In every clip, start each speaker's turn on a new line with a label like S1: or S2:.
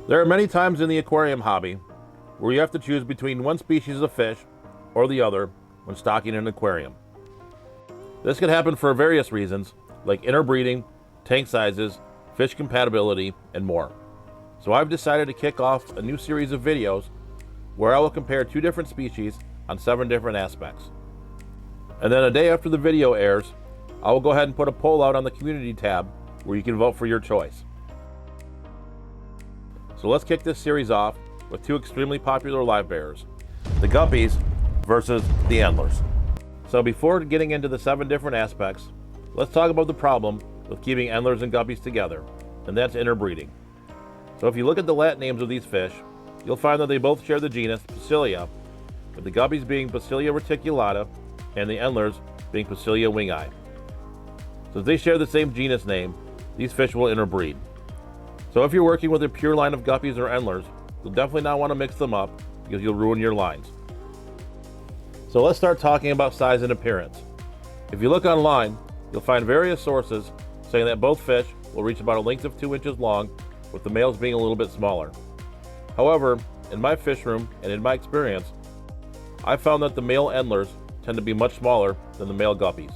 S1: There are many times in the aquarium hobby where you have to choose between one species of fish or the other when stocking an aquarium. This can happen for various reasons, like interbreeding, tank sizes, fish compatibility, and more. So I've decided to kick off a new series of videos where I will compare 2 different species on 7 different aspects. And then a day after the video airs, I will go ahead and put a poll out on the community tab where you can vote for your choice. So let's kick this series off with 2 extremely popular live bearers, the guppies versus the endlers. So before getting into the 7 different aspects, let's talk about the problem with keeping endlers and guppies together, and that's interbreeding. So if you look at the Latin names of these fish, you'll find that they both share the genus Pasilia, with the guppies being Pasilia reticulata and the endlers being Pasilia wingi. Since they share the same genus name, these fish will interbreed. So if you're working with a pure line of guppies or endlers, you'll definitely not want to mix them up because you'll ruin your lines. So let's start talking about size and appearance. If you look online, you'll find various sources saying that both fish will reach about a length of 2 inches long, with the males being a little bit smaller. However, in my fish room and in my experience, I found that the male endlers tend to be much smaller than the male guppies,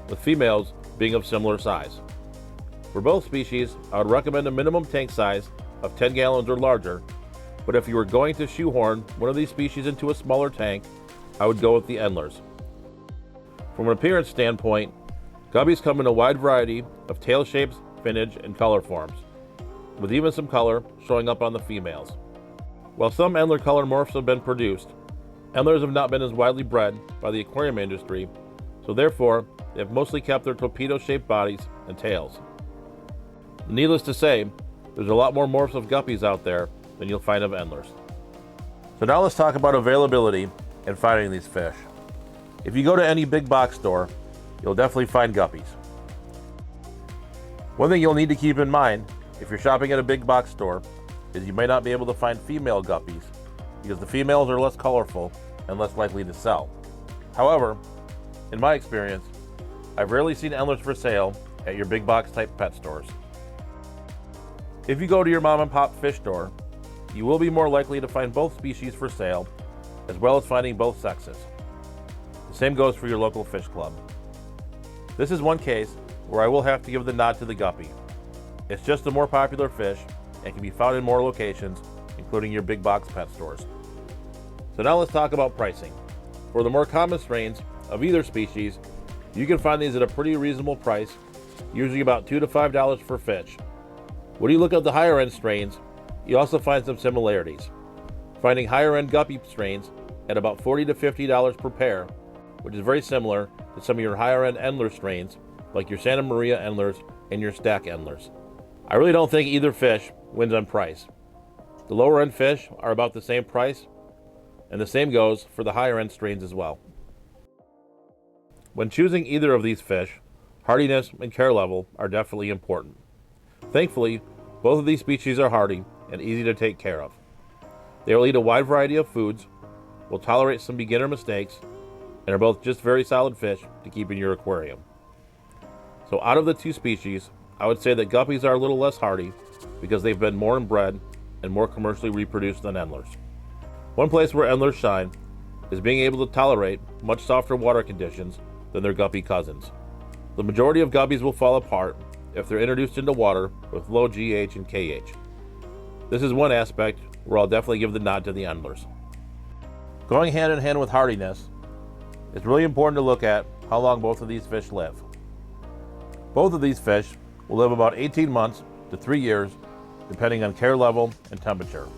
S1: with females being of similar size. For both species, I would recommend a minimum tank size of 10 gallons or larger, but if you were going to shoehorn one of these species into a smaller tank, I would go with the endlers. From an appearance standpoint, guppies come in a wide variety of tail shapes, finnage, and color forms, with even some color showing up on the females. While some endler color morphs have been produced, endlers have not been as widely bred by the aquarium industry, so therefore they have mostly kept their torpedo-shaped bodies and tails. Needless to say, there's a lot more morphs of guppies out there than you'll find of endlers. So now let's talk about availability and finding these fish. If you go to any big box store, you'll definitely find guppies. One thing you'll need to keep in mind if you're shopping at a big box store is you may not be able to find female guppies because the females are less colorful and less likely to sell. However, in my experience, I've rarely seen endlers for sale at your big box type pet stores. If you go to your mom and pop fish store, you will be more likely to find both species for sale, as well as finding both sexes. The same goes for your local fish club. This is one case where I will have to give the nod to the guppy. It's just a more popular fish and can be found in more locations, including your big box pet stores. So now let's talk about pricing. For the more common strains of either species, you can find these at a pretty reasonable price, usually about $2 to $5 per fish. When you look at the higher end strains, you also find some similarities, finding higher end guppy strains at about $40 to $50 per pair, which is very similar to some of your higher end endler strains like your Santa Maria endlers and your stack endlers. I really don't think either fish wins on price. The lower end fish are about the same price, and the same goes for the higher end strains as well. When choosing either of these fish, hardiness and care level are definitely important. Thankfully, both of these species are hardy and easy to take care of. They will eat a wide variety of foods, will tolerate some beginner mistakes, and are both just very solid fish to keep in your aquarium. So out of the 2 species, I would say that guppies are a little less hardy because they've been more inbred and more commercially reproduced than endlers. One place where endlers shine is being able to tolerate much softer water conditions than their guppy cousins. The majority of guppies will fall apart if they're introduced into water with low GH and KH. This is one aspect where I'll definitely give the nod to the endlers. Going hand in hand with hardiness, it's really important to look at how long both of these fish live. Both of these fish will live about 18 months to 3 years, depending on care level and temperature.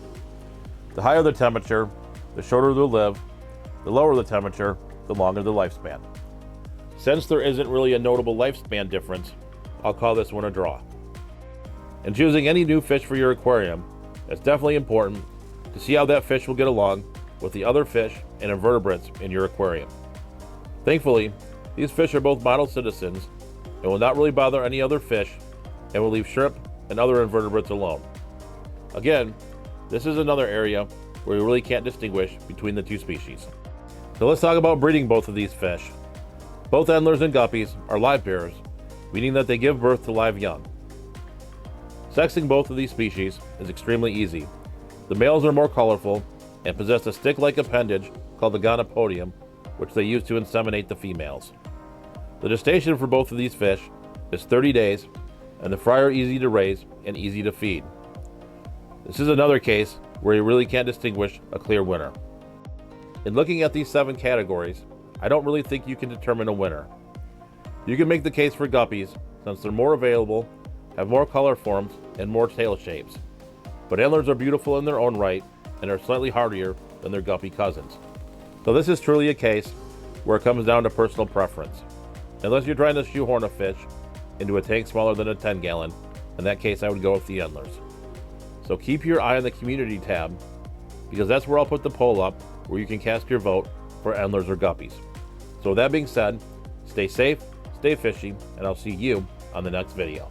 S1: The higher the temperature, the shorter they'll live. The lower the temperature, the longer the lifespan. Since there isn't really a notable lifespan difference, I'll call this one a draw. In choosing any new fish for your aquarium, it's definitely important to see how that fish will get along with the other fish and invertebrates in your aquarium. Thankfully, these fish are both model citizens and will not really bother any other fish and will leave shrimp and other invertebrates alone. Again, this is another area where you really can't distinguish between the 2 species. So let's talk about breeding both of these fish. Both endlers and guppies are live bearers, meaning that they give birth to live young. Sexing both of these species is extremely easy. The males are more colorful and possess a stick-like appendage called the gonopodium, which they use to inseminate the females. The gestation for both of these fish is 30 days, and the fry are easy to raise and easy to feed. This is another case where you really can't distinguish a clear winner. In looking at these 7 categories, I don't really think you can determine a winner. You can make the case for guppies since they're more available, have more color forms, and more tail shapes. But endlers are beautiful in their own right and are slightly hardier than their guppy cousins. So this is truly a case where it comes down to personal preference. Unless you're trying to shoehorn a fish into a tank smaller than a 10-gallon, in that case I would go with the endlers. So keep your eye on the community tab, because that's where I'll put the poll up where you can cast your vote for endlers or guppies. So with that being said, stay safe, stay fishy, and I'll see you on the next video.